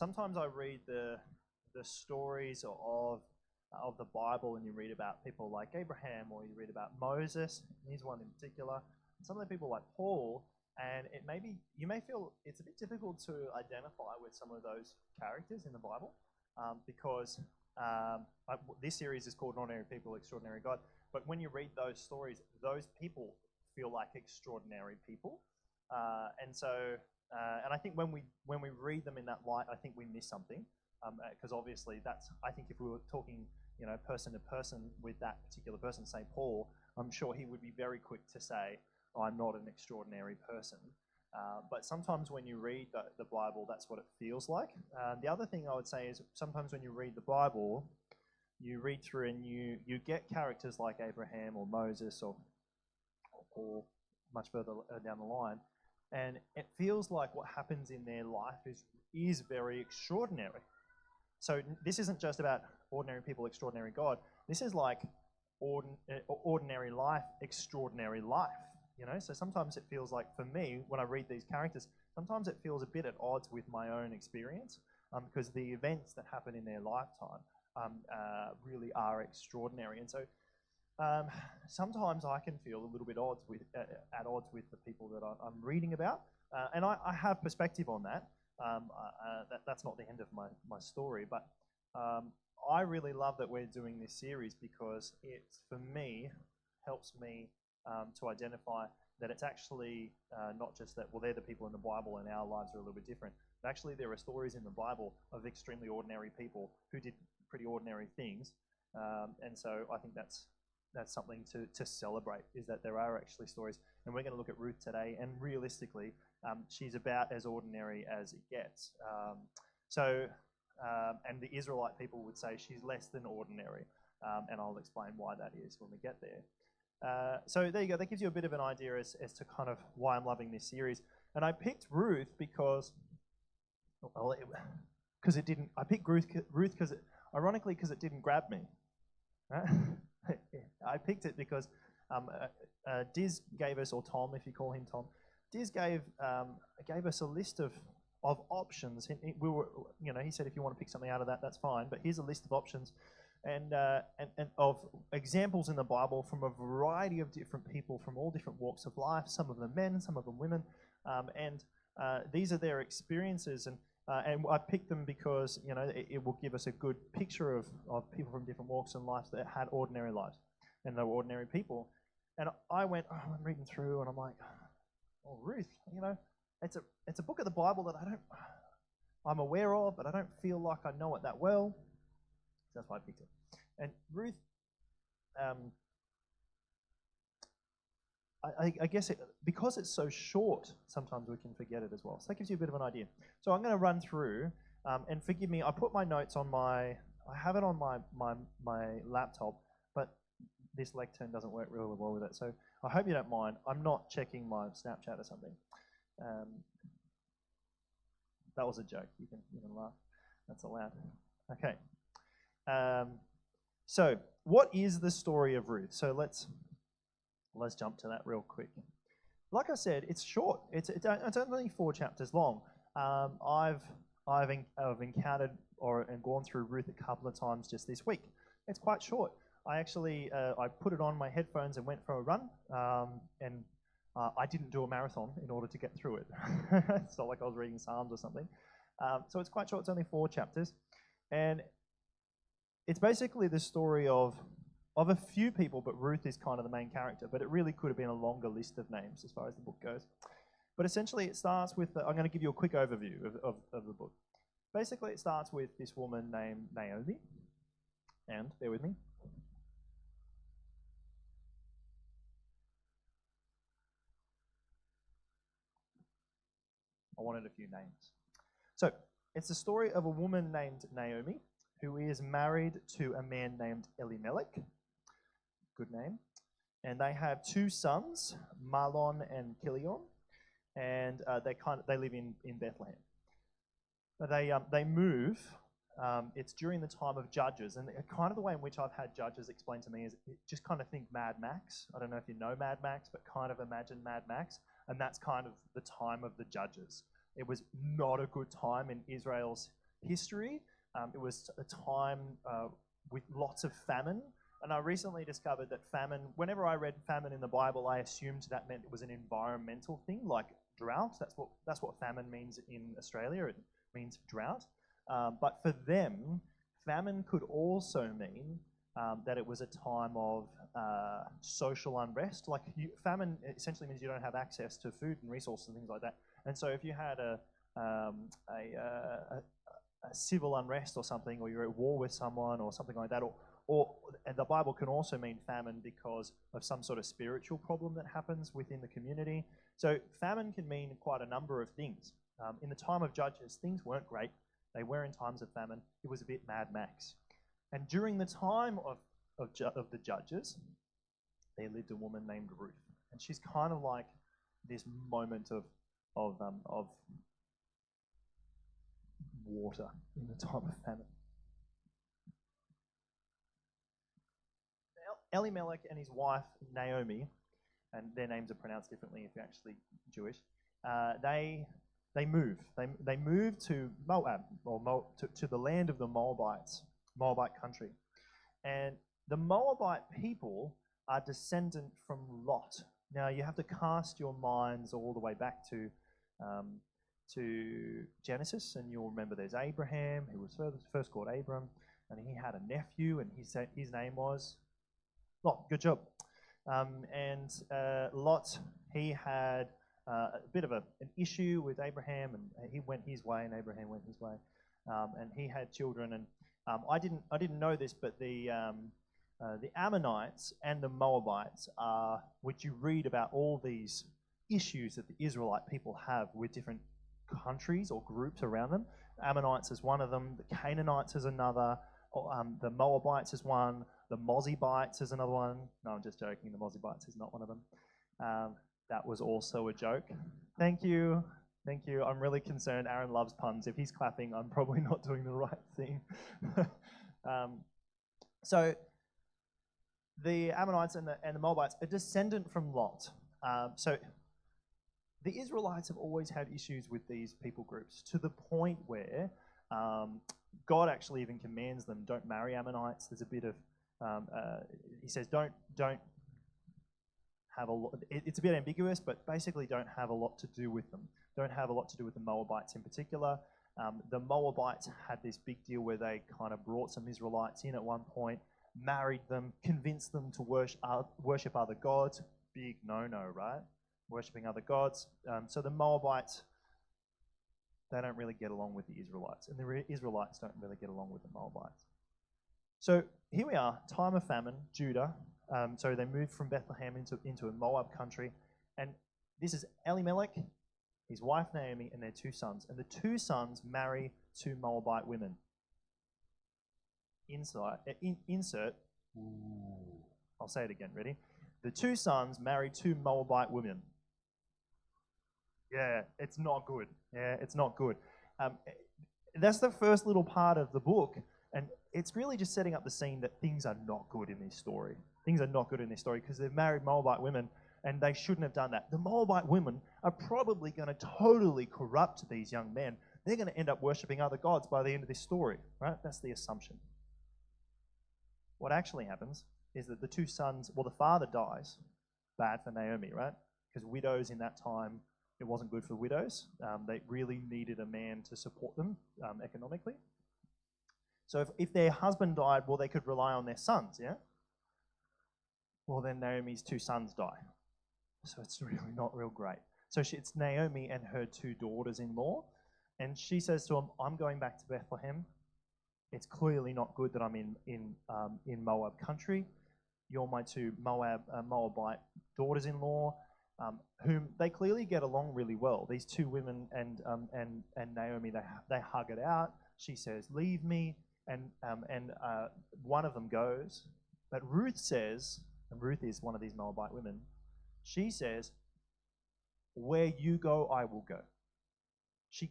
sometimes I read the stories of the Bible, and you read about people like Abraham, or you read about Moses. Here's one in particular. Some of the people like Paul, and you may feel it's a bit difficult to identify with some of those characters in the Bible, because this series is called Ordinary People, Extraordinary God. But when you read those stories, those people feel like extraordinary people, and I think when we read them in that light, I think we miss something, because obviously I think if we were talking, person to person with that particular person, say Paul, I'm sure he would be very quick to say, I'm not an extraordinary person. But sometimes when you read the Bible, that's what it feels like. The other thing I would say is sometimes when you read the Bible, you read through and you get characters like Abraham or Moses or Paul much further down the line, and it feels like what happens in their life is very extraordinary. So this isn't just about ordinary people, extraordinary God. This is like ordinary life, extraordinary life. So sometimes it feels like, for me, when I read these characters, sometimes it feels a bit at odds with my own experience, because the events that happen in their lifetime really are extraordinary. And so sometimes I can feel a little bit at odds with the people that I'm reading about, and I have perspective on that. That's not the end of my story, but I really love that we're doing this series, because it, for me, helps me to identify that it's actually not just that, well, they're the people in the Bible and our lives are a little bit different. But actually, there are stories in the Bible of extremely ordinary people who did pretty ordinary things, and so I think that's something to celebrate, is that there are actually stories. And we're going to look at Ruth today, and realistically, she's about as ordinary as it gets. And the Israelite people would say she's less than ordinary, and I'll explain why that is when we get there. So there you go. That gives you a bit of an idea as to kind of why I'm loving this series. And I picked Ruth because it didn't. I picked Ruth because, ironically, because it didn't grab me. Right? I picked it because Diz gave us, or Tom, if you call him Tom, Diz gave us a list of options. He said, if you want to pick something out of that, that's fine. But here's a list of options, and of examples in the Bible from a variety of different people from all different walks of life. Some of them men, some of them women, and these are their experiences. And I picked them because it will give us a good picture of people from different walks in life that had ordinary lives, and they were ordinary people. And I went, I'm reading through, and I'm like, oh, Ruth, it's a book of the Bible that I'm aware of, but I don't feel like I know it that well. So that's why I picked it. And Ruth, I guess because it's so short, sometimes we can forget it as well. So that gives you a bit of an idea. So I'm going to run through, and forgive me, I put my notes on I have it on my laptop, but this lectern doesn't work really well with it. So I hope you don't mind. I'm not checking my Snapchat or something. That was a joke. You can laugh. That's allowed. Okay. So what is the story of Ruth? So let's jump to that real quick. Like I said, it's short. It's only 4 chapters long. I've encountered and gone through Ruth a couple of times just this week. It's quite short. I actually I put it on my headphones and went for a run, and I didn't do a marathon in order to get through it. It's not like I was reading Psalms or something. So it's quite short. It's only 4 chapters, and it's basically the story of a few people, but Ruth is kind of the main character. But it really could have been a longer list of names as far as the book goes. But essentially, it starts with I'm going to give you a quick overview of the book. Basically, it starts with this woman named Naomi, and bear with me. I wanted a few names. So it's the story of a woman named Naomi who is married to a man named Elimelech. Good name. And they have 2 sons, Mahlon and Chilion, and they live in Bethlehem. They move. It's during the time of Judges, and kind of the way in which I've had Judges explained to me is just kind of think Mad Max. I don't know if you know Mad Max, but kind of imagine Mad Max, and that's kind of the time of the Judges. It was not a good time in Israel's history. It was a time with lots of famine. And I recently discovered that famine, whenever I read famine in the Bible, I assumed that meant it was an environmental thing, like drought. That's what famine means in Australia. It means drought. But for them, famine could also mean that it was a time of social unrest. Like famine essentially means you don't have access to food and resources and things like that. And so if you had a civil unrest or something, or you're at war with someone or something like that, and the Bible can also mean famine because of some sort of spiritual problem that happens within the community. So famine can mean quite a number of things. In the time of Judges, things weren't great. They were in times of famine. It was a bit Mad Max. And during the time of the Judges, there lived a woman named Ruth. And she's kind of like this moment of water in the time of famine. Elimelech and his wife Naomi, and their names are pronounced differently if you're actually Jewish, they move. They move to Moab, or to the land of the Moabites, Moabite country. And the Moabite people are descendant from Lot. Now you have to cast your minds all the way back to Genesis, and you'll remember there's Abraham, who was first called Abram, and he had a nephew, and his name was Lot. Good job. And Lot, he had a bit of an issue with Abraham, and he went his way, and Abraham went his way, and he had children. And I didn't know this, but the Ammonites and the Moabites are, which you read about all these issues that the Israelite people have with different countries or groups around them. Ammonites is one of them. The Canaanites is another. The Moabites is one. The Mozibites is another one. No, I'm just joking. The Mozibites is not one of them. That was also a joke. Thank you. Thank you. I'm really concerned. Aaron loves puns. If he's clapping, I'm probably not doing the right thing. So the Ammonites and the Moabites are descendant from Lot. So the Israelites have always had issues with these people groups, to the point where God actually even commands them, don't marry Ammonites. There's a bit of, he says, don't have a lot. It's a bit ambiguous, but basically don't have a lot to do with them. Don't have a lot to do with the Moabites in particular. The Moabites had this big deal where they kind of brought some Israelites in at one point, married them, convinced them to worship other gods. Big no-no, right? Worshipping other gods. So the Moabites, they don't really get along with the Israelites, and the Israelites don't really get along with the Moabites. So here we are, time of famine, Judah. So they moved from Bethlehem into a Moab country, and this is Elimelech, his wife Naomi, and their two sons. And the two sons marry two Moabite women. Insert. I'll say it again. Ready? The two sons marry two Moabite women. Yeah, it's not good. Yeah, it's not good. That's the first little part of the book, and it's really just setting up the scene that things are not good in this story. Things are not good in this story because they've married Moabite women, and they shouldn't have done that. The Moabite women are probably going to totally corrupt these young men. They're going to end up worshipping other gods by the end of this story, right? That's the assumption. What actually happens is that the two sons, well, the father dies. Bad for Naomi, right? Because widows in that time, it wasn't good for widows. They really needed a man to support them economically. So if their husband died, well, they could rely on their sons, yeah? Well, then Naomi's two sons die. So it's really not real great. So it's Naomi and her two daughters-in-law, and she says to them, I'm going back to Bethlehem. It's clearly not good that I'm in Moab country. You're my two Moabite daughters-in-law, whom they clearly get along really well. These two women and Naomi, they hug it out. She says, leave me, and one of them goes. But Ruth says, and Ruth is one of these Moabite women, she says, where you go, I will go. She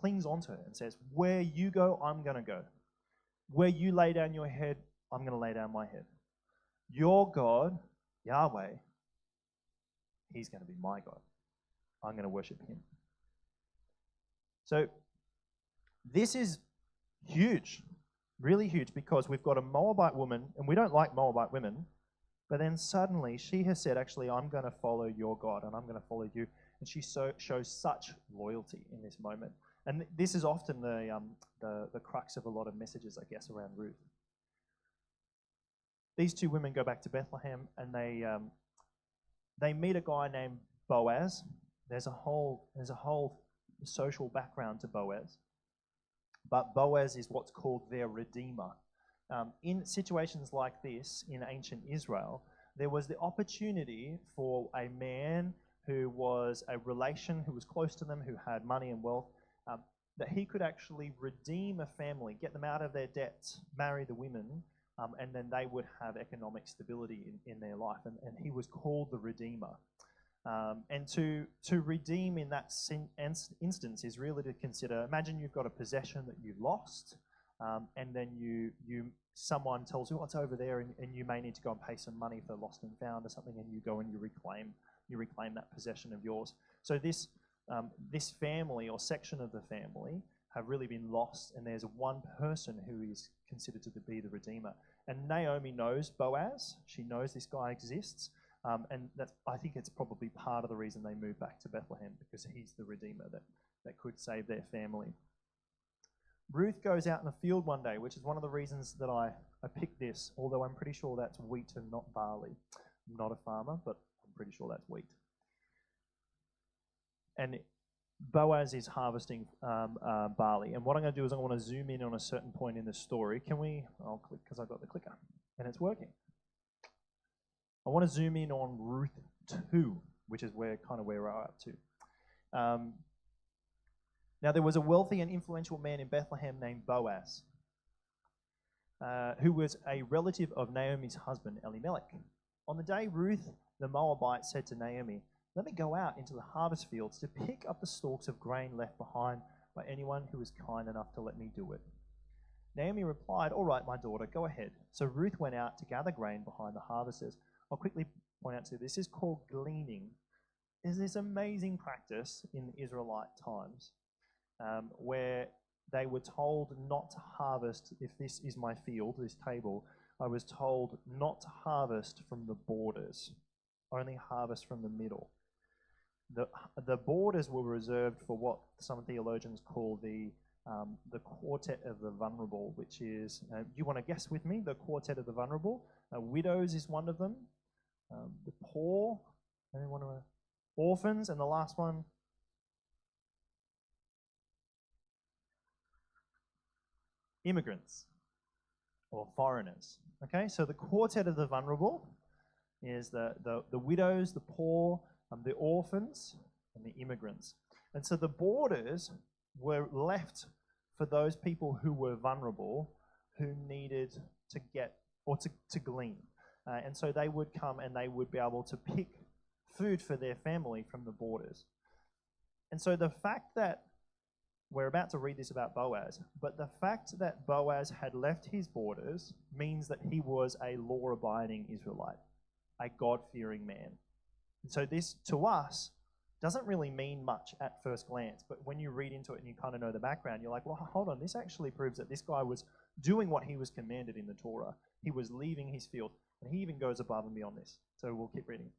clings onto her and says, where you go, I'm going to go. Where you lay down your head, I'm going to lay down my head. Your God, Yahweh, he's going to be my God. I'm going to worship him. So This is huge, really huge, because we've got a Moabite woman, and we don't like Moabite women, but then suddenly she has said, actually, I'm going to follow your God, and I'm going to follow you. And she shows such loyalty in this moment. And this is often the crux of a lot of messages, I guess, around Ruth. These two women go back to Bethlehem, and they meet a guy named Boaz. There's a whole social background to Boaz. But Boaz is what's called their redeemer. In situations like this in ancient Israel, there was the opportunity for a man who was a relation, who was close to them, who had money and wealth, that he could actually redeem a family, get them out of their debts, marry the women, and then they would have economic stability in their life. And he was called the Redeemer. And to redeem in that instance is really to consider, imagine you've got a possession that you've lost, and then someone tells you what's over there, and you may need to go and pay some money for lost and found or something, and you go and you reclaim that possession of yours. So this family or section of the family have really been lost, and there's one person who is considered to be the Redeemer. And Naomi knows Boaz. She knows this guy exists, and I think it's probably part of the reason they moved back to Bethlehem, because he's the Redeemer that could save their family. Ruth goes out in the field one day, which is one of the reasons that I picked this, although I'm pretty sure that's wheat and not barley. I'm not a farmer, but I'm pretty sure that's wheat. And Boaz is harvesting barley. And what I'm going to do is I want to zoom in on a certain point in the story. I'll click because I've got the clicker, and it's working. I want to zoom in on Ruth 2, which is where we're up to. Now, there was a wealthy and influential man in Bethlehem named Boaz, who was a relative of Naomi's husband, Elimelech. On the day Ruth the Moabite said to Naomi, "Let me go out into the harvest fields to pick up the stalks of grain left behind by anyone who is kind enough to let me do it." Naomi replied, "All right, my daughter, go ahead." So Ruth went out to gather grain behind the harvesters. I'll quickly point out to you, this is called gleaning. There's this amazing practice in Israelite times where they were told not to harvest. If this is my field, this table, I was told not to harvest from the borders, only harvest from the middle. The borders were reserved for what some theologians call the quartet of the vulnerable, which is, do you want to guess with me, the quartet of the vulnerable? Widows is one of them, the poor, and orphans, and the last one, immigrants or foreigners. Okay, so the quartet of the vulnerable is the widows, the poor, the orphans, and the immigrants. And so the borders were left for those people who were vulnerable, who needed to get or to glean. And so they would come and they would be able to pick food for their family from the borders. And so the fact that we're about to read this about Boaz, but the fact that Boaz had left his borders means that he was a law-abiding Israelite, a God-fearing man. And so this, to us, doesn't really mean much at first glance, but when you read into it and you kind of know the background, you're like, well, hold on, this actually proves that this guy was doing what he was commanded in the Torah. He was leaving his field, and he even goes above and beyond this. So we'll keep reading.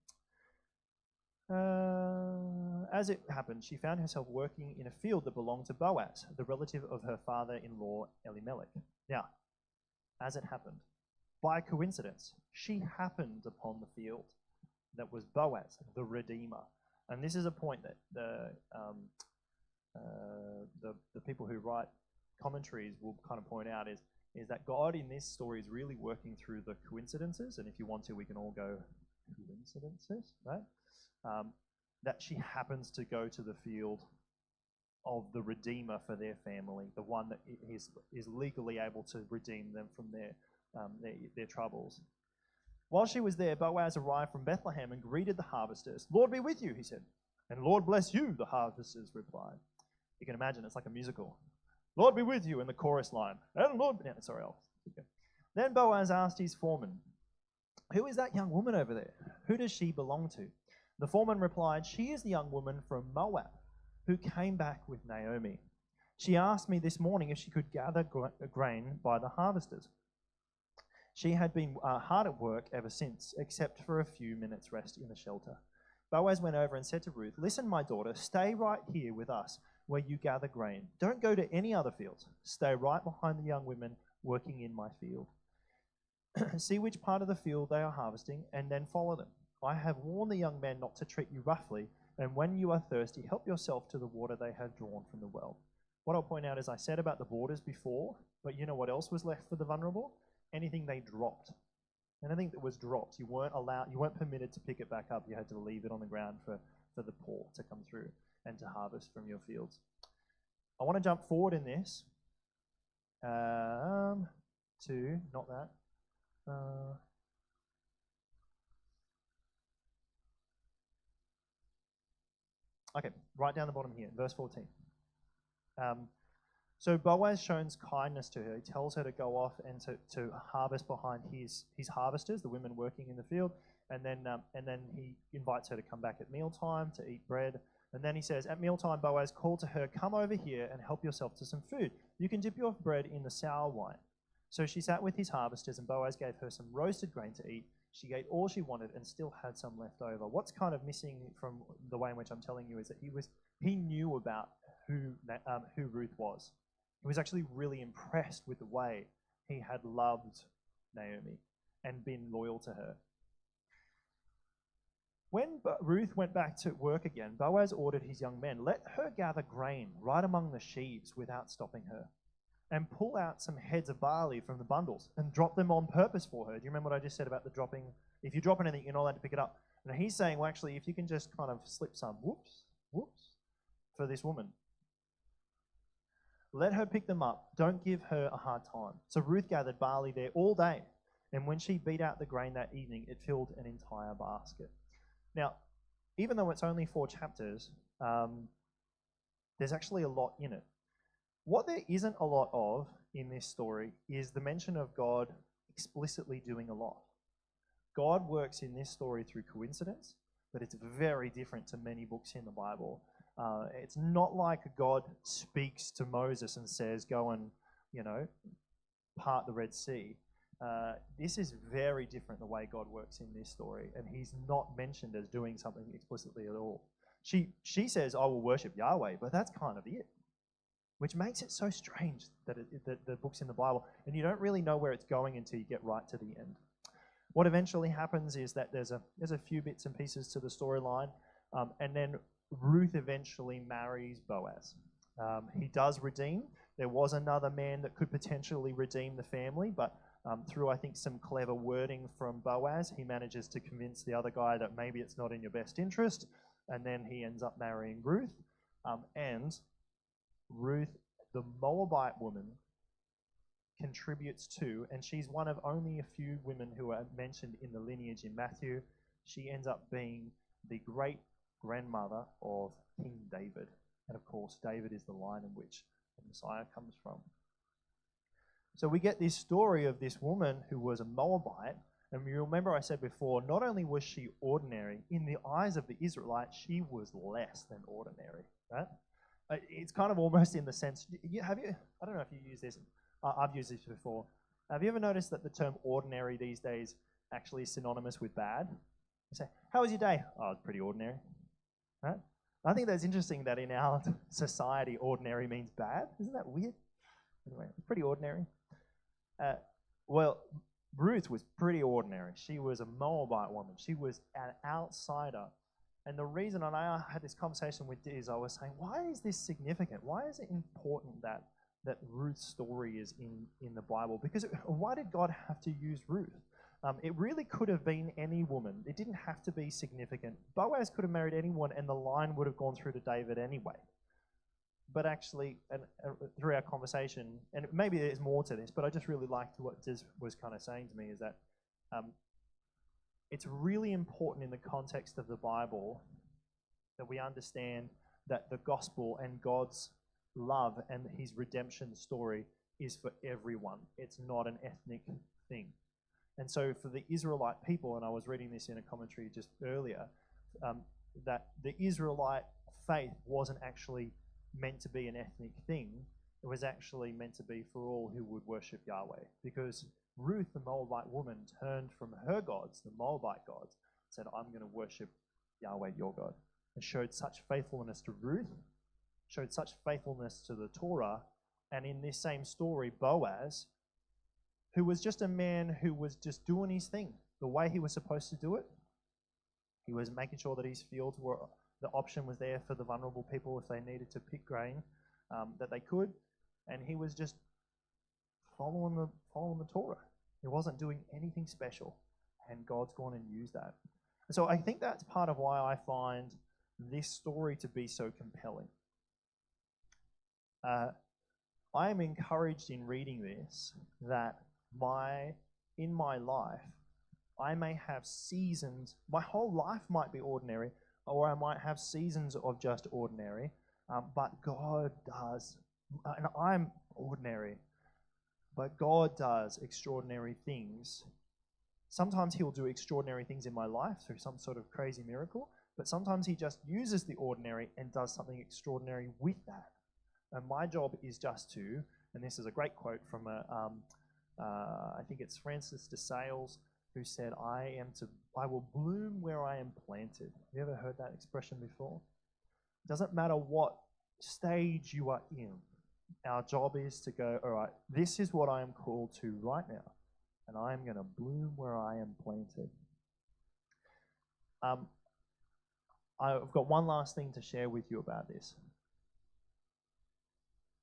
As it happened, she found herself working in a field that belonged to Boaz, the relative of her father-in-law Elimelech. Now, as it happened, by coincidence, she happened upon the field that was Boaz, the Redeemer. And this is a point that the people who write commentaries will kind of point out is that God in this story is really working through the coincidences. And if you want to, we can all go coincidences, right? That she happens to go to the field of the Redeemer for their family, the one that is legally able to redeem them from their troubles. While she was there, Boaz arrived from Bethlehem and greeted the harvesters. "Lord be with you," he said. "And Lord bless you," the harvesters replied. You can imagine, it's like a musical. "Lord be with you," in the chorus line. "And Lord..." No, sorry, Then Boaz asked his foreman, "Who is that young woman over there? Who does she belong to?" The foreman replied, "She is the young woman from Moab who came back with Naomi. She asked me this morning if she could gather grain by the harvesters. She had been hard at work ever since, except for a few minutes' rest in the shelter. Boaz went over and said to Ruth, "Listen, my daughter, stay right here with us where you gather grain. Don't go to any other fields. Stay right behind the young women working in my field. See which part of the field they are harvesting, and then follow them. I have warned the young men not to treat you roughly, and when you are thirsty, help yourself to the water they have drawn from the well." What I'll point out is I said about the borders before, but you know what else was left for the vulnerable? Anything they dropped. Anything that was dropped, you weren't permitted to pick it back up. You had to leave it on the ground for the poor to come through and to harvest from your fields. I want to jump forward in this to, not that. Okay, right down the bottom here, verse 14. So Boaz shows kindness to her. He tells her to go off and to harvest behind his harvesters, the women working in the field, and then he invites her to come back at mealtime to eat bread. And then he says, at mealtime, Boaz called to her, "Come over here and help yourself to some food. You can dip your bread in the sour wine." So she sat with his harvesters, and Boaz gave her some roasted grain to eat. She ate all she wanted and still had some left over. What's kind of missing from the way in which I'm telling you is that he knew about who Ruth was. He was actually really impressed with the way he had loved Naomi and been loyal to her. When Ruth went back to work again, Boaz ordered his young men, "Let her gather grain right among the sheaves without stopping her, and pull out some heads of barley from the bundles and drop them on purpose for her." Do you remember what I just said about the dropping? If you drop anything, you're not allowed to pick it up. And he's saying, well, actually, if you can just kind of slip some, whoops, for this woman. Let her pick them up. Don't give her a hard time. So Ruth gathered barley there all day, and when she beat out the grain that evening, it filled an entire basket. Now, even though it's only 4 chapters, there's actually a lot in it. What there isn't a lot of in this story is the mention of God explicitly doing a lot. God works in this story through coincidence, but it's very different to many books in the Bible. It's not like God speaks to Moses and says, "Go and, part the Red Sea." This is very different the way God works in this story, and he's not mentioned as doing something explicitly at all. She says, "I will worship Yahweh," but that's kind of it, which makes it so strange that the book's in the Bible, and you don't really know where it's going until you get right to the end. What eventually happens is that there's a few bits and pieces to the storyline, and then Ruth eventually marries Boaz. He does redeem. There was another man that could potentially redeem the family, but through, I think, some clever wording from Boaz, he manages to convince the other guy that maybe it's not in your best interest, and then he ends up marrying Ruth. And Ruth, the Moabite woman, contributes to, and she's one of only a few women who are mentioned in the lineage in Matthew. She ends up being the great-grandmother of King David. And of course, David is the line in which the Messiah comes from. So we get this story of this woman who was a Moabite, and you remember I said before, not only was she ordinary, in the eyes of the Israelites, she was less than ordinary, right? It's kind of almost in the sense, I don't know if you use this, I've used this before. Have you ever noticed that the term ordinary these days actually is synonymous with bad? You say, "How was your day?" "Oh, it's pretty ordinary." Right? I think that's interesting that in our society, ordinary means bad. Isn't that weird? Anyway, it's pretty ordinary. Well, Ruth was pretty ordinary. She was a Moabite woman. She was an outsider. And the reason, and I had this conversation with Diz, I was saying, why is this significant? Why is it important that Ruth's story is in the Bible? Because why did God have to use Ruth? It really could have been any woman. It didn't have to be significant. Boaz could have married anyone, and the line would have gone through to David anyway. But actually, and through our conversation, and maybe there's more to this, but I just really liked what Diz was kind of saying to me, is that it's really important in the context of the Bible that we understand that the gospel and God's love and his redemption story is for everyone. It's not an ethnic thing. And so for the Israelite people, and I was reading this in a commentary just earlier, that the Israelite faith wasn't actually meant to be an ethnic thing. It was actually meant to be for all who would worship Yahweh. Because Ruth, the Moabite woman, turned from her gods, the Moabite gods, said, I'm going to worship Yahweh, your God. And showed such faithfulness to Ruth, showed such faithfulness to the Torah. And in this same story, Boaz, who was just a man who was just doing his thing the way he was supposed to do it. He was making sure that his fields were, the option was there for the vulnerable people if they needed to pick grain, that they could. And he was just following the Torah. He wasn't doing anything special. And God's gone and used that. And so I think that's part of why I find this story to be so compelling. I am encouraged in reading this that in my life, I may have seasons, my whole life might be ordinary, or I might have seasons of just ordinary, but God does, and I'm ordinary, but God does extraordinary things. Sometimes he'll do extraordinary things in my life through some sort of crazy miracle, but sometimes he just uses the ordinary and does something extraordinary with that. And my job is just to, and this is a great quote from I think it's Francis de Sales, who said, I will bloom where I am planted. Have you ever heard that expression before? It doesn't matter what stage you are in. Our job is to go, all right, this is what I am called to right now, and I am going to bloom where I am planted. I've got one last thing to share with you about this.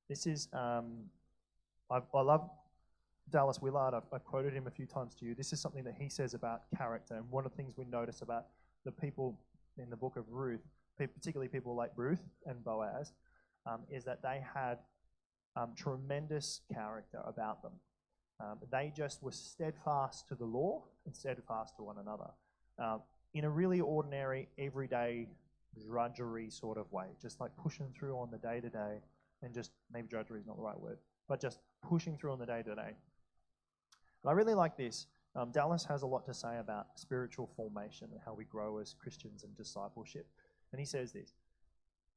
This is, I love Dallas Willard. I've quoted him a few times to you. This is something that he says about character, and one of the things we notice about the people in the book of Ruth, particularly people like Ruth and Boaz, is that they had tremendous character about them. They just were steadfast to the law and steadfast to one another in a really ordinary, everyday, drudgery sort of way, just like pushing through on the day-to-day, and just, maybe drudgery is not the right word, but just pushing through on the day-to-day. But I really like this. Dallas has a lot to say about spiritual formation and how we grow as Christians and discipleship. And he says this: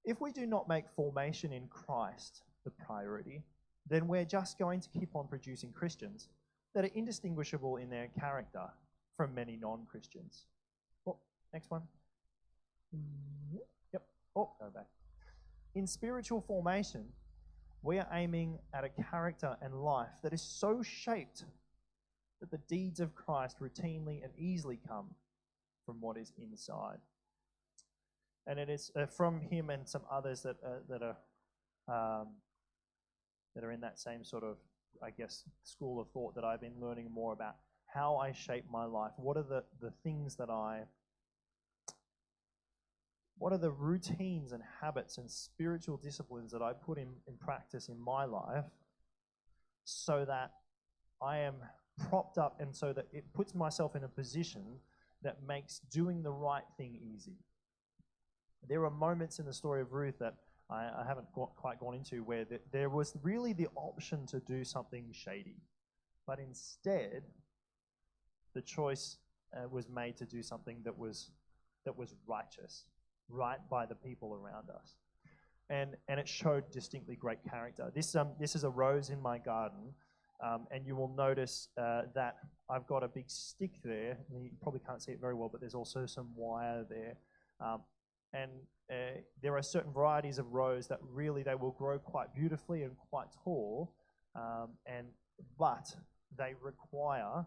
if we do not make formation in Christ the priority, then we're just going to keep on producing Christians that are indistinguishable in their character from many non-Christians. Oh, next one. Yep. Oh, go back. In spiritual formation, we are aiming at a character and life that is so shaped that the deeds of Christ routinely and easily come from what is inside. And it is from him and some others that are in that same sort of, I guess, school of thought that I've been learning more about how I shape my life. What are the things that what are the routines and habits and spiritual disciplines that I put in practice in my life so that I am propped up and so that it puts myself in a position that makes doing the right thing easy. There are moments in the story of Ruth that I haven't quite gone into where there was really the option to do something shady, but instead the choice was made to do something that was righteous, right by the people around us, and it showed distinctly great character. This is a rose in my garden, and you will notice that I've got a big stick there. You probably can't see it very well, but there's also some wire there, and there are certain varieties of rose that really they will grow quite beautifully and quite tall, but they require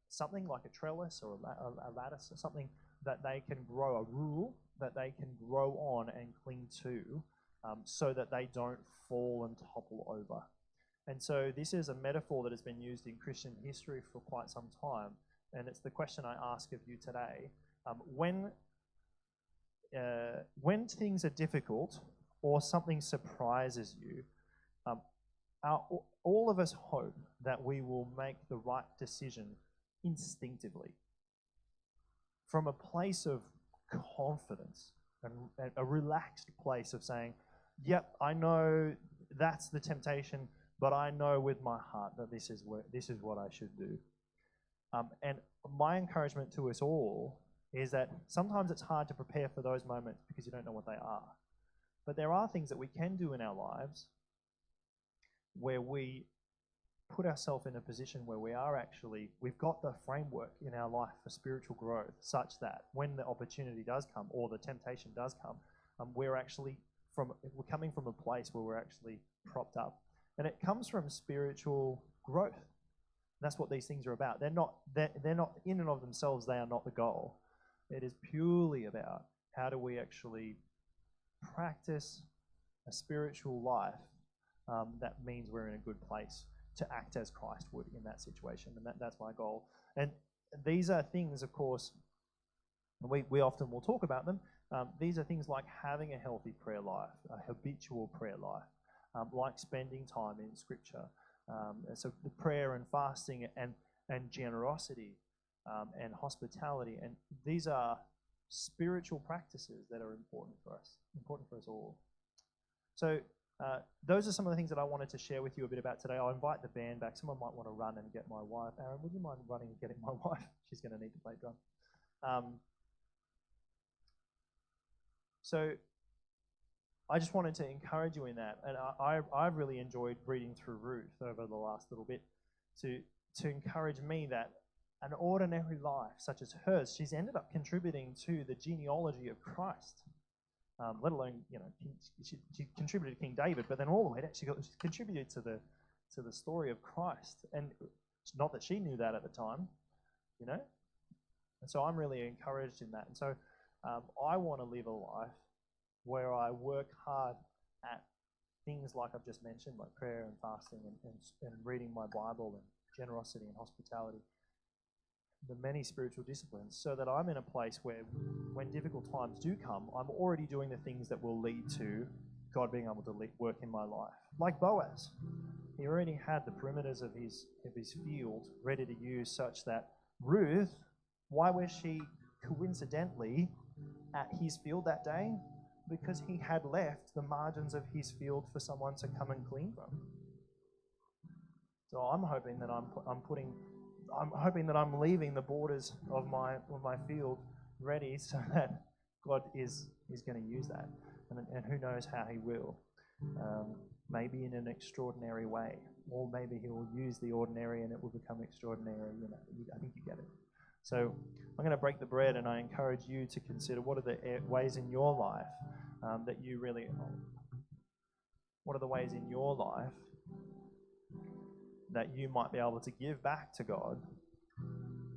something like a trellis or a lattice or something that they can grow, a rule that they can grow on and cling to, so that they don't fall and topple over. And so this is a metaphor that has been used in Christian history for quite some time, and it's the question I ask of you today. When things are difficult or something surprises you, all of us hope that we will make the right decision instinctively, from a place of confidence and a relaxed place of saying, yep, I know that's the temptation, but I know with my heart that this is what I should do. And my encouragement to us all is that sometimes it's hard to prepare for those moments because you don't know what they are. But there are things that we can do in our lives where we put ourselves in a position where we've got the framework in our life for spiritual growth such that when the opportunity does come or the temptation does come, we're coming from a place where we're actually propped up. And it comes from spiritual growth. That's what these things are about. They're not in and of themselves, they are not the goal. It is purely about how do we actually practice a spiritual life that means we're in a good place to act as Christ would in that situation. And that's my goal. And these are things, of course, we often will talk about them. These are things like having a healthy prayer life, a habitual prayer life, like spending time in Scripture. So the prayer and fasting and generosity and hospitality. And these are spiritual practices that are important for us all. So those are some of the things that I wanted to share with you a bit about today. I'll invite the band back. Someone might want to run and get my wife. Aaron, would you mind running and getting my wife? She's going to need to play drum. So I just wanted to encourage you in that. And I've really enjoyed reading through Ruth over the last little bit to encourage me that an ordinary life such as hers, she's ended up contributing to the genealogy of Christ. Let alone, she contributed to King David, but then all the way she contributed to the story of Christ. And it's not that she knew that at the time, And so I'm really encouraged in that. And so I want to live a life where I work hard at things like I've just mentioned, like prayer and fasting and reading my Bible and generosity and hospitality, the many spiritual disciplines, so that I'm in a place where when difficult times do come, I'm already doing the things that will lead to God being able to work in my life. Like Boaz, he already had the perimeters of his field ready to use, such that Ruth, why was she coincidentally at his field that day? Because he had left the margins of his field for someone to come and clean from. So I'm hoping that I'm leaving the borders of my field ready, so that God is going to use that, and who knows how He will. Maybe in an extraordinary way, or maybe He will use the ordinary and it will become extraordinary. I think you get it. So I'm going to break the bread, and I encourage you to consider what are the ways in your life what are the ways in your life that you might be able to give back to God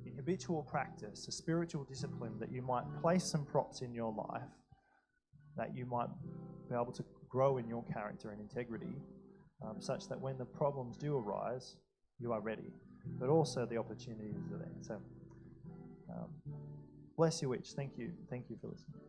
in habitual practice, a spiritual discipline, that you might place some props in your life, that you might be able to grow in your character and integrity, such that when the problems do arise, you are ready, but also the opportunities are there. So bless you each. Thank you for listening.